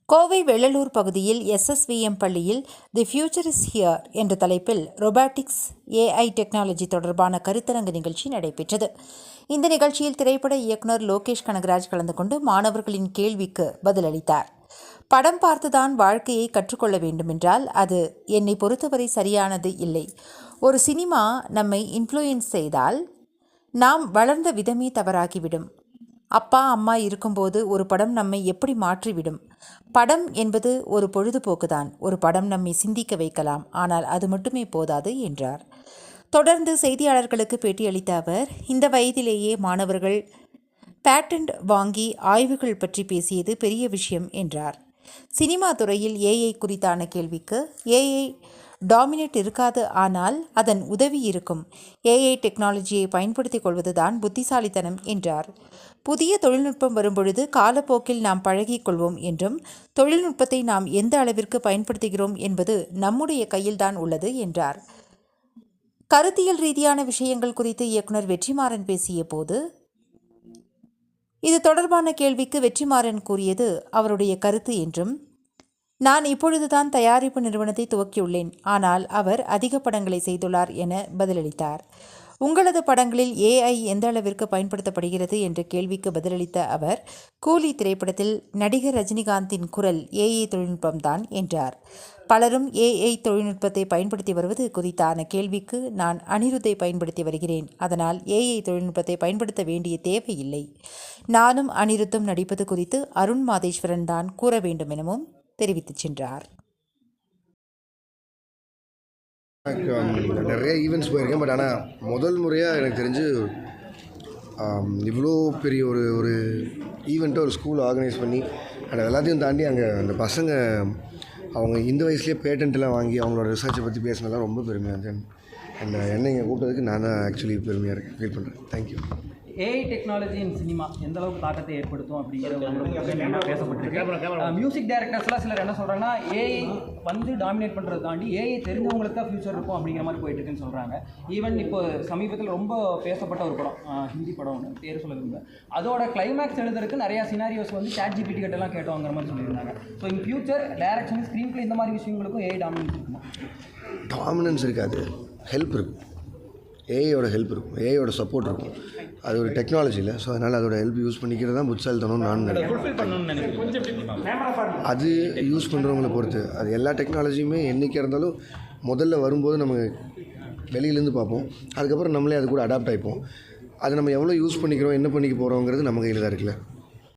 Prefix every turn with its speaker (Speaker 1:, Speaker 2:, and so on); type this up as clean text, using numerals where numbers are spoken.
Speaker 1: கோவை வெள்ளலூர் பகுதியில் எஸ்எஸ்விஎம் பள்ளியில் the future is here என்ற தலைப்பில் ரொபாட்டிக்ஸ் ஏஐ டெக்னாலஜி தொடர்பான கருத்தரங்கு நிகழ்ச்சி நடைபெற்றது. இந்த நிகழ்ச்சியில் திரைப்பட இயக்குனர் லோகேஷ் கனகராஜ் கலந்து கொண்டு மாணவர்களின் கேள்விக்கு பதிலளித்தார். படம் பார்த்துதான் வாழ்க்கையை கற்றுக்கொள்ள வேண்டுமென்றால் அது என்னை பொறுத்தவரை சரியானது இல்லை. ஒரு சினிமா நம்மை இன்ஃப்ளூயன்ஸ் செய்தால் நாம் வளர்ந்த விதமே தவறாகிவிடும். அப்பா அம்மா இருக்கும்போது ஒரு படம் நம்மை எப்படி மாற்றிவிடும். படம் என்பது ஒரு பொழுதுபோக்குதான். ஒரு படம் நம்மை சிந்திக்க வைக்கலாம், ஆனால் அது மட்டுமே போதாது என்றார். தொடர்ந்து செய்தியாளர்களுக்கு பேட்டியளித்த அவர், இந்த வயதிலேயே மாணவர்கள் பேட்டன்ட் வாங்கி ஆய்வுகள் பற்றி பேசியது பெரிய விஷயம் என்றார். சினிமா துறையில் ஏஐ குறித்தான கேள்விக்கு, ஏஐ டாமினேட் இருக்காது, ஆனால் அதன் உதவி இருக்கும். ஏஐ டெக்னாலஜியை பயன்படுத்திக் கொள்வதுதான் புத்திசாலித்தனம் என்றார். புதிய தொழில்நுட்பம் வரும்பொழுது காலப்போக்கில் நாம் பழகிக் கொள்வோம் என்றும், தொழில்நுட்பத்தை நாம் எந்த அளவிற்கு பயன்படுத்துகிறோம் என்பது நம்முடைய கையில்தான் உள்ளது என்றார். கருத்தியல் ரீதியான விஷயங்கள் குறித்து இயக்குனர் வெற்றிமாறன் பேசிய போது, இது தொடர்பான கேள்விக்கு வெற்றிமாறன் கூறியது அவருடைய கருத்து என்றும், நான் இப்பொழுதுதான் தயாரிப்பு நிறுவனத்தை துவக்கியுள்ளேன், ஆனால் அவர் அதிக படங்களை செய்துள்ளார் என பதிலளித்தார். உங்களது படங்களில் ஏஐ எந்த அளவிற்கு பயன்படுத்தப்படுகிறது என்ற கேள்விக்கு பதிலளித்த அவர், கூலி திரைப்படத்தில் நடிகர் ரஜினிகாந்தின் குரல் ஏஐ தொழில்நுட்பம்தான் என்றார். பலரும் ஏஐ தொழில்நுட்பத்தை பயன்படுத்தி வருவது குறித்தான கேள்விக்கு, நான் அனிருத்தை பயன்படுத்தி வருகிறேன், அதனால் ஏஐ தொழில்நுட்பத்தை பயன்படுத்த வேண்டிய தேவையில்லை. நானும் அனிருத்தும் நடிப்பது குறித்து அருண் மாதேஸ்வரன் தான் கூற வேண்டும் எனவும் தெரிவித்துச் சென்றார்.
Speaker 2: நிறைய ஈவெண்ட்ஸ் போயிருக்கேன். பட் ஆனால் முதல் முறையாக எனக்கு தெரிஞ்சு இவ்வளோ பெரிய ஒரு ஈவெண்ட்டை ஒரு ஸ்கூல் ஆர்கனைஸ் பண்ணி அது எல்லாத்தையும் தாண்டி அங்கே அந்த பசங்க அவங்க இந்த வயசுலேயே பேட்டன்ட்லாம் வாங்கி அவங்களோட ரிசர்ச்சை பற்றி பேசினதெல்லாம் ரொம்ப பெருமையாக இருந்தேன். அந்த என்னை இங்கே கூப்பிட்டதுக்கு நான் தான் ஆக்சுவலி பெருமையாக இருக்கேன், ஃபீல் பண்ணுறேன். Thank you.
Speaker 3: AI technology in cinema எந்த அளவுக்கு தாக்கத்தை ஏற்படுத்தும் அப்படிங்கிற பேசப்பட்டிருக்கு. மியூசிக் டைரக்டர்ஸ்லாம் சிலர் என்ன சொல்கிறாங்கன்னா, ஏஐ வந்து டாமினேட் பண்ணுறது தாண்டி ஏஐ தெரிஞ்சவங்களுக்கு தான் ஃபியூச்சர் இருக்கும் அப்படிங்கிற மாதிரி போயிட்டு இருக்குன்னு சொல்கிறாங்க. ஈவன் இப்போ சமீபத்தில் ரொம்ப பேசப்பட்ட ஒரு படம், ஹிந்தி படம் ஒன்று, பேர் சொல்ல விரும்ப, அதோட கிளைமேக்ஸ் எழுதுறதுக்கு நிறையா சினாரியோஸ் வந்து ChatGPT கிட்டலாம் கேட்டோங்கிற மாதிரி சொல்லியிருந்தாங்க. So in future direction, screen play இந்த மாதிரி விஷயங்களுக்கும் ஏஐ டாமினன்ஸ் இருக்குமா?
Speaker 2: டாமினன்ஸ் இருக்காது, ஹெல்ப் இருக்கும். ஏஐயோட ஹெல்ப் இருக்கும், ஏஐயோட சப்போர்ட் இருக்கும். அது ஒரு டெக்னாலஜி இல்லை, ஸோ அதனால் அதோட ஹெல்ப் யூஸ் பண்ணிக்கிறது தான் புத்திசாலித்தனம்னு நான் நினைக்கிறேன். அது யூஸ் பண்ணுறவங்களை பொறுத்து. அது எல்லா டெக்னாலஜியுமே என்றைக்கு இருந்தாலும் முதல்ல வரும்போது நம்ம வெளியிலேருந்து பார்ப்போம், அதுக்கப்புறம் நம்மளே அது கூட அடாப்ட் ஆகிப்போம். அது நம்ம எவ்வளோ யூஸ் பண்ணிக்கிறோம், என்ன பண்ணிக்க போகிறோங்கிறது நம்ம கையில் தான் இருக்குல்ல.